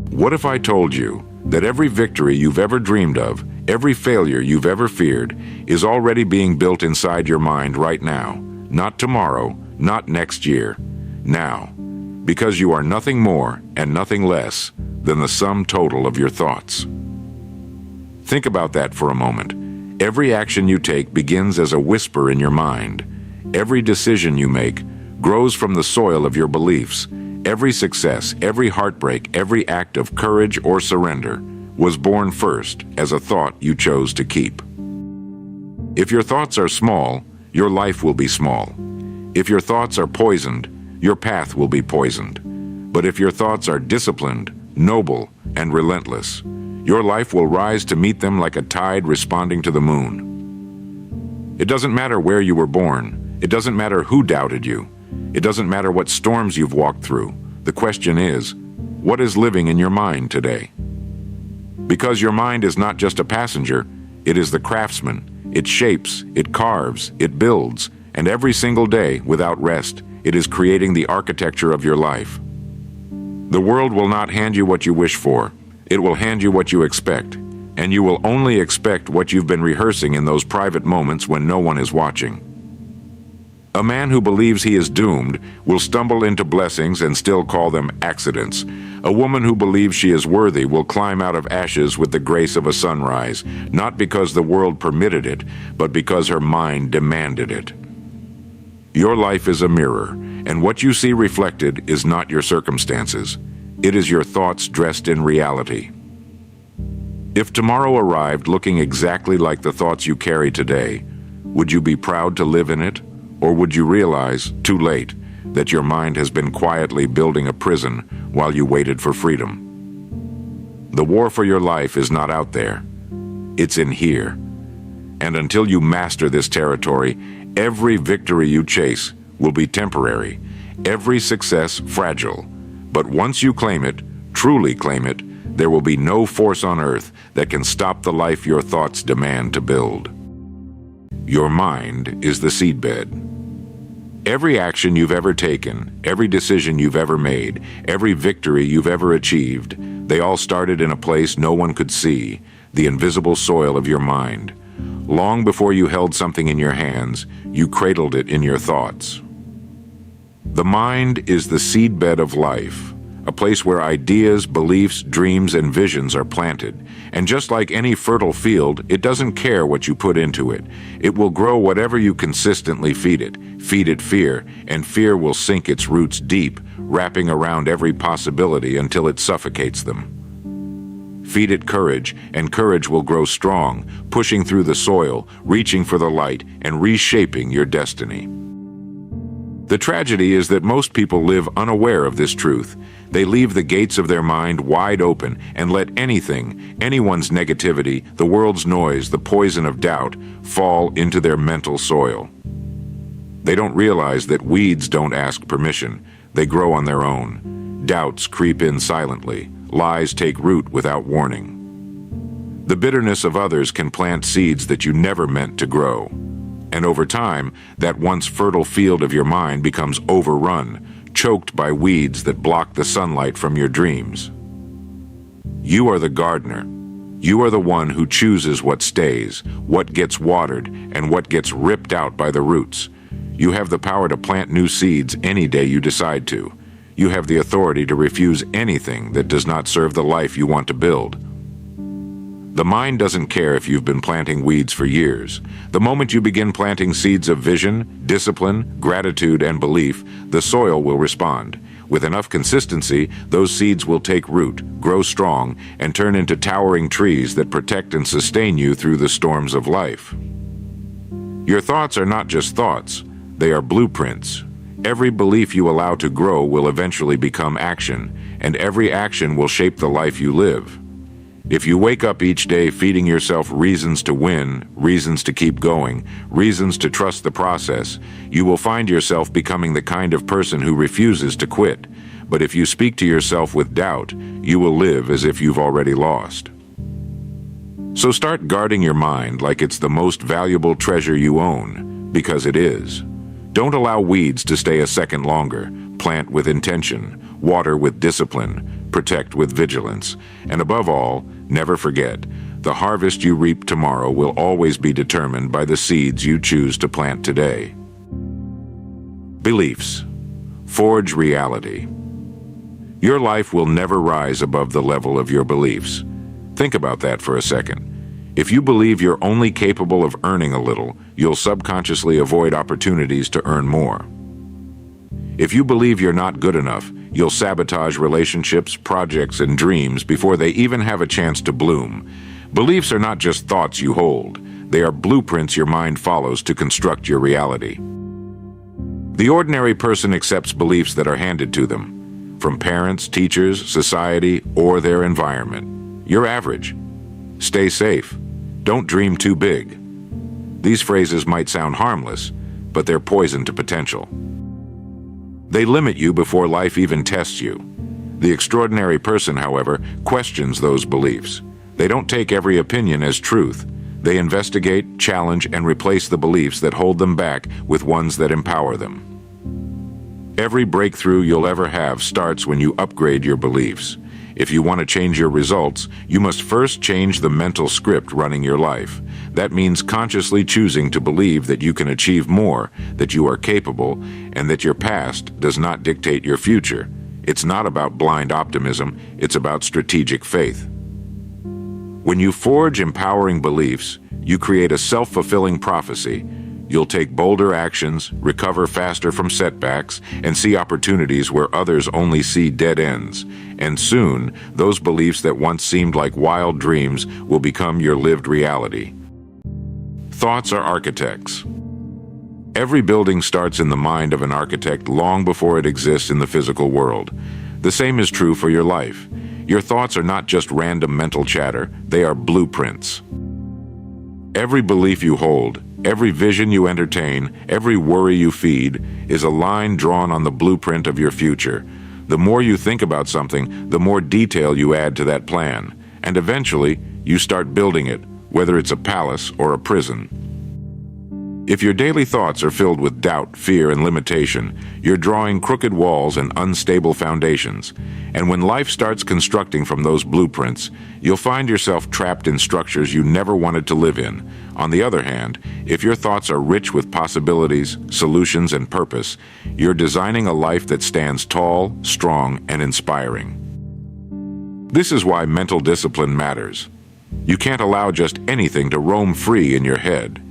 What if I told you that every victory you've ever dreamed of, every failure you've ever feared, is already being built inside your mind right now? Not tomorrow, not next year. Now. Because you are nothing more and nothing less than the sum total of your thoughts. Think about that for a moment. Every action you take begins as a whisper in your mind. Every decision you make grows from the soil of your beliefs. Every success, every heartbreak, every act of courage or surrender was born first as a thought you chose to keep. If your thoughts are small, your life will be small. If your thoughts are poisoned, your path will be poisoned. But if your thoughts are disciplined, noble, and relentless, your life will rise to meet them like a tide responding to the moon. It doesn't matter where you were born. It doesn't matter who doubted you. It doesn't matter what storms you've walked through. The question is, what is living in your mind today? Because your mind is not just a passenger, it is the craftsman. It shapes, it carves, it builds, and every single day, without rest, it is creating the architecture of your life. The world will not hand you what you wish for. It will hand you what you expect, and you will only expect what you've been rehearsing in those private moments when no one is watching. A man who believes he is doomed will stumble into blessings and still call them accidents. A woman who believes she is worthy will climb out of ashes with the grace of a sunrise, not because the world permitted it, but because her mind demanded it. Your life is a mirror, and what you see reflected is not your circumstances. It is your thoughts dressed in reality. If tomorrow arrived looking exactly like the thoughts you carry today, would you be proud to live in it? Or would you realize, too late, that your mind has been quietly building a prison while you waited for freedom? The war for your life is not out there. It's in here. And until you master this territory, every victory you chase will be temporary, every success fragile. But once you claim it, truly claim it, there will be no force on earth that can stop the life your thoughts demand to build. Your mind is the seedbed. Every action you've ever taken, every decision you've ever made, every victory you've ever achieved, they all started in a place no one could see, the invisible soil of your mind. Long before you held something in your hands, you cradled it in your thoughts. The mind is the seedbed of life, a place where ideas, beliefs, dreams, and visions are planted. And just like any fertile field, it doesn't care what you put into it. It will grow whatever you consistently feed it. Feed it fear, and fear will sink its roots deep, wrapping around every possibility until it suffocates them. Feed it courage, and courage will grow strong, pushing through the soil, reaching for the light, and reshaping your destiny. The tragedy is that most people live unaware of this truth. They leave the gates of their mind wide open and let anything, anyone's negativity, the world's noise, the poison of doubt, fall into their mental soil. They don't realize that weeds don't ask permission. They grow on their own. Doubts creep in silently. Lies take root without warning. The bitterness of others can plant seeds that you never meant to grow. And over time, that once fertile field of your mind becomes overrun, choked by weeds that block the sunlight from your dreams. You are the gardener. You are the one who chooses what stays, what gets watered, and what gets ripped out by the roots. You have the power to plant new seeds any day you decide to. You have the authority to refuse anything that does not serve the life you want to build. The mind doesn't care if you've been planting weeds for years. The moment you begin planting seeds of vision, discipline, gratitude, and belief, the soil will respond. With enough consistency, those seeds will take root, grow strong, and turn into towering trees that protect and sustain you through the storms of life. Your thoughts are not just thoughts. They are blueprints. Every belief you allow to grow will eventually become action, and every action will shape the life you live. If you wake up each day feeding yourself reasons to win, reasons to keep going, reasons to trust the process, you will find yourself becoming the kind of person who refuses to quit. But if you speak to yourself with doubt, you will live as if you've already lost. So start guarding your mind like it's the most valuable treasure you own, because it is. Don't allow weeds to stay a second longer. Plant with intention. water with discipline, protect with vigilance, and above all, never forget, the harvest you reap tomorrow will always be determined by the seeds you choose to plant today. Beliefs. Forge reality. Your life will never rise above the level of your beliefs. Think about that for a second. If you believe you're only capable of earning a little, you'll subconsciously avoid opportunities to earn more. If you believe you're not good enough, you'll sabotage relationships, projects, and dreams before they even have a chance to bloom. Beliefs are not just thoughts you hold. They are blueprints your mind follows to construct your reality. The ordinary person accepts beliefs that are handed to them, from parents, teachers, society, or their environment. You're average. Stay safe. Don't dream too big. These phrases might sound harmless, but they're poison to potential. They limit you before life even tests you. The extraordinary person, however, questions those beliefs. They don't take every opinion as truth. They investigate, challenge, and replace the beliefs that hold them back with ones that empower them. Every breakthrough you'll ever have starts when you upgrade your beliefs. If you want to change your results, you must first change the mental script running your life. That means consciously choosing to believe that you can achieve more, that you are capable, and that your past does not dictate your future. It's not about blind optimism, it's about strategic faith. When you forge empowering beliefs, you create a self-fulfilling prophecy. You'll take bolder actions, recover faster from setbacks, and see opportunities where others only see dead ends. And soon, those beliefs that once seemed like wild dreams will become your lived reality. Thoughts are architects. Every building starts in the mind of an architect long before it exists in the physical world. The same is true for your life. Your thoughts are not just random mental chatter, they are blueprints. Every belief you hold, every vision you entertain, every worry you feed, is a line drawn on the blueprint of your future. The more you think about something, the more detail you add to that plan. And eventually, you start building it, whether it's a palace or a prison. If your daily thoughts are filled with doubt, fear, and limitation, you're drawing crooked walls and unstable foundations. And when life starts constructing from those blueprints, you'll find yourself trapped in structures you never wanted to live in. On the other hand, if your thoughts are rich with possibilities, solutions, and purpose, you're designing a life that stands tall, strong, and inspiring. This is why mental discipline matters. You can't allow just anything to roam free in your head.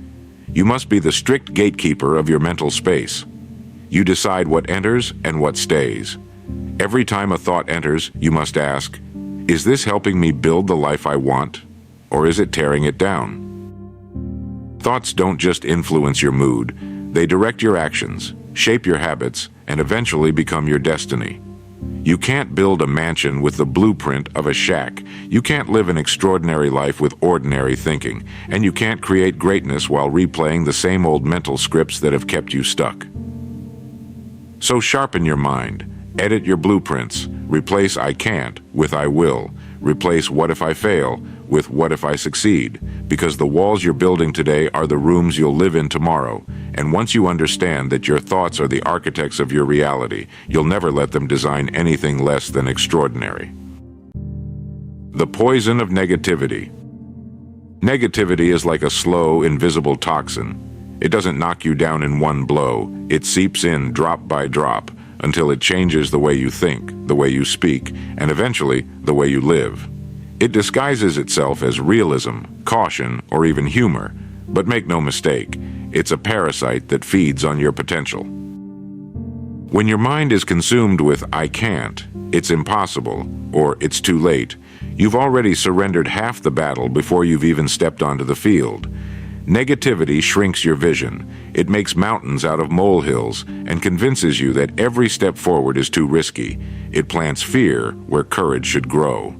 You must be the strict gatekeeper of your mental space. You decide what enters and what stays. Every time a thought enters, you must ask, is this helping me build the life I want, or is it tearing it down? Thoughts don't just influence your mood, they direct your actions, shape your habits, and eventually become your destiny. You can't build a mansion with the blueprint of a shack. You can't live an extraordinary life with ordinary thinking. And you can't create greatness while replaying the same old mental scripts that have kept you stuck. So sharpen your mind. Edit your blueprints. Replace I can't with I will. Replace what if I fail with what if I succeed. Because the walls you're building today are the rooms you'll live in tomorrow. And once you understand that your thoughts are the architects of your reality, you'll never let them design anything less than extraordinary. The poison of negativity. Negativity is like a slow, invisible toxin. It doesn't knock you down in one blow. It seeps in drop by drop until it changes the way you think, the way you speak, and eventually the way you live. It disguises itself as realism, caution, or even humor, but make no mistake, it's a parasite that feeds on your potential. When your mind is consumed with I can't, it's impossible, or it's too late, you've already surrendered half the battle before you've even stepped onto the field. Negativity shrinks your vision. It makes mountains out of molehills and convinces you that every step forward is too risky. It plants fear where courage should grow.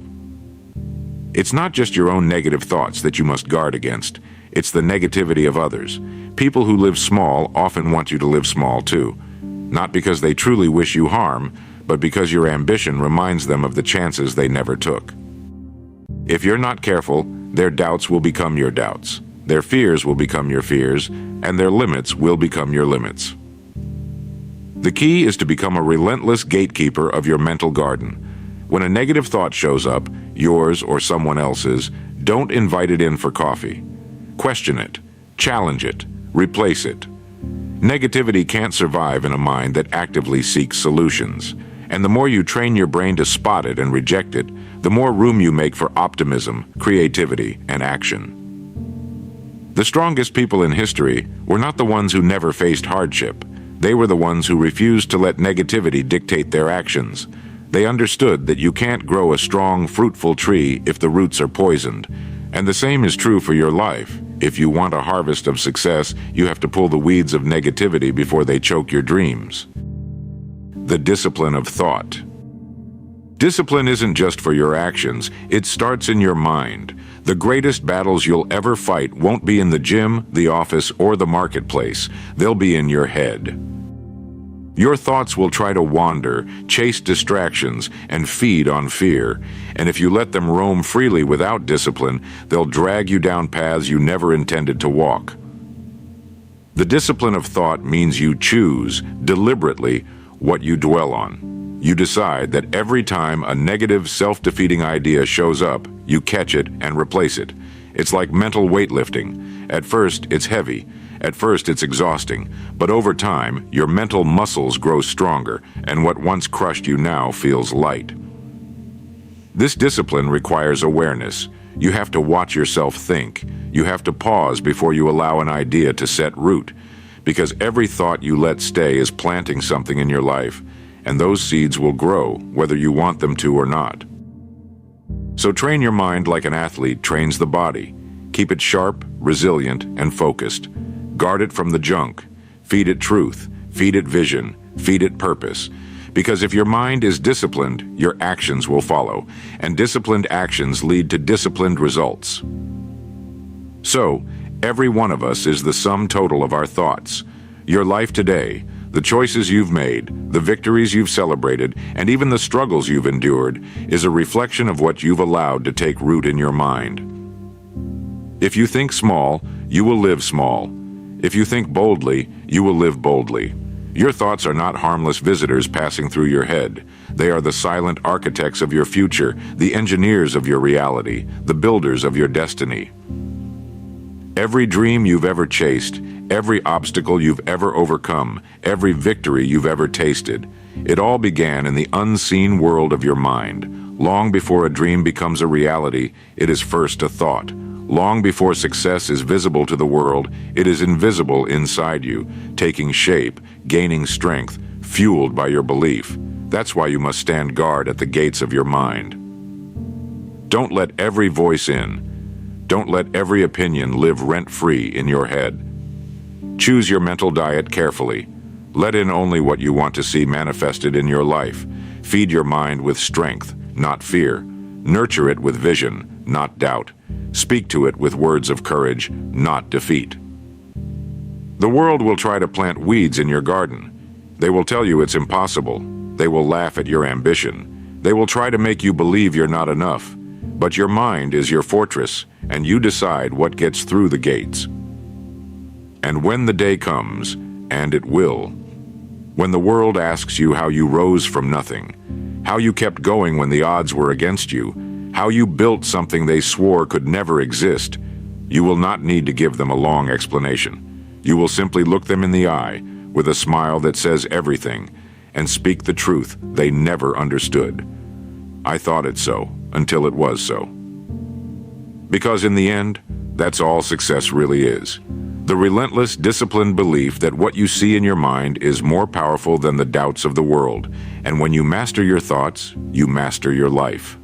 It's not just your own negative thoughts that you must guard against. It's the negativity of others. People who live small often want you to live small too. Not because they truly wish you harm, but because your ambition reminds them of the chances they never took. If you're not careful, their doubts will become your doubts. Their fears will become your fears, and their limits will become your limits. The key is to become a relentless gatekeeper of your mental garden. When a negative thought shows up, yours or someone else's, don't invite it in for coffee. Question it, challenge it, replace it. Negativity can't survive in a mind that actively seeks solutions. And the more you train your brain to spot it and reject it, the more room you make for optimism, creativity, and action. The strongest people in history were not the ones who never faced hardship. They were the ones who refused to let negativity dictate their actions. They understood that you can't grow a strong, fruitful tree if the roots are poisoned. And the same is true for your life. If you want a harvest of success, you have to pull the weeds of negativity before they choke your dreams. The discipline of thought. Discipline isn't just for your actions, it starts in your mind. The greatest battles you'll ever fight won't be in the gym, the office, or the marketplace. They'll be in your head. Your thoughts will try to wander, chase distractions, and feed on fear. And if you let them roam freely without discipline, they'll drag you down paths you never intended to walk. The discipline of thought means you choose, deliberately, what you dwell on. You decide that every time a negative, self-defeating idea shows up, you catch it and replace it. It's like mental weightlifting. At first, it's heavy. At first, it's exhausting. But over time, your mental muscles grow stronger, and what once crushed you now feels light. This discipline requires awareness. You have to watch yourself think. You have to pause before you allow an idea to set root. Because every thought you let stay is planting something in your life, and those seeds will grow, whether you want them to or not. So train your mind like an athlete trains the body. Keep it sharp, resilient, and focused. Guard it from the junk. Feed it truth. Feed it vision. Feed it purpose. Because if your mind is disciplined, your actions will follow, and disciplined actions lead to disciplined results. So, every one of us is the sum total of our thoughts. Your life today, the choices you've made, the victories you've celebrated, and even the struggles you've endured, is a reflection of what you've allowed to take root in your mind. If you think small, you will live small. If you think boldly, you will live boldly. Your thoughts are not harmless visitors passing through your head. They are the silent architects of your future, the engineers of your reality, the builders of your destiny. Every dream you've ever chased, every obstacle you've ever overcome, every victory you've ever tasted, it all began in the unseen world of your mind. Long before a dream becomes a reality, it is first a thought. Long before success is visible to the world, it is invisible inside you, taking shape, gaining strength, fueled by your belief. That's why you must stand guard at the gates of your mind. Don't let every voice in. Don't let every opinion live rent-free in your head. Choose your mental diet carefully. Let in only what you want to see manifested in your life. Feed your mind with strength, not fear. Nurture it with vision, not doubt. Speak to it with words of courage, not defeat. The world will try to plant weeds in your garden. They will tell you it's impossible. They will laugh at your ambition. They will try to make you believe you're not enough. But your mind is your fortress, and you decide what gets through the gates. And when the day comes, and it will, when the world asks you how you rose from nothing, how you kept going when the odds were against you, how you built something they swore could never exist, you will not need to give them a long explanation. You will simply look them in the eye with a smile that says everything and speak the truth they never understood. I thought it so until it was so. Because in the end, that's all success really is. The relentless, disciplined belief that what you see in your mind is more powerful than the doubts of the world. And when you master your thoughts, you master your life.